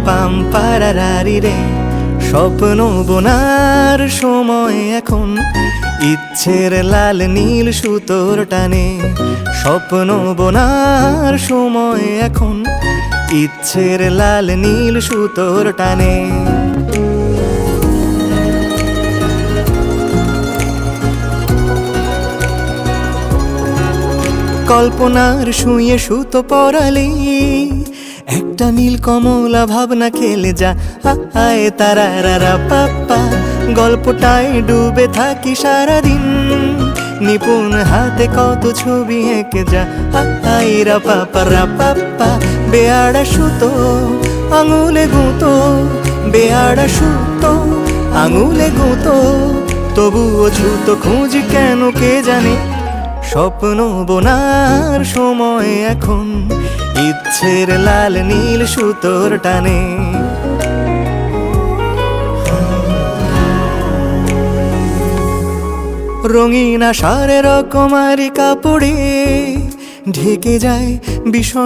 পাম পারারারি রে, স্বপ্ন বোনার সময় এখন, ইচ্ছের লাল নীল সুতোর টানে। স্বপ্ন বোনার সময় এখন, ইচ্ছের লাল নীল সুতোর টানে। কল্পনার শুয়ে সুতো পরালে, একটা নীল কমলা ভাবনা খেলে যা। হায় তারারারা পাপ্পা, গল্পটায় ডুবে থাকি সারাদিন, নিপুণ হাতে কত ছবি এঁকে যা। হায় রা পাপ্পা, বেয়াড়া সুতো আঙুলে গুঁতো, বেয়াড়া সুতো আঙুলে গুঁতো, তবুও ছুতো খুঁজি কেন কে জানে। স্বপ্ন বোনার সময় এখন, ইচ্ছের লাল নীল সুতোর টানে। রঙিন আষাঢ়ের রকমারি কাপড়ে ঢেকে যায় বিষণ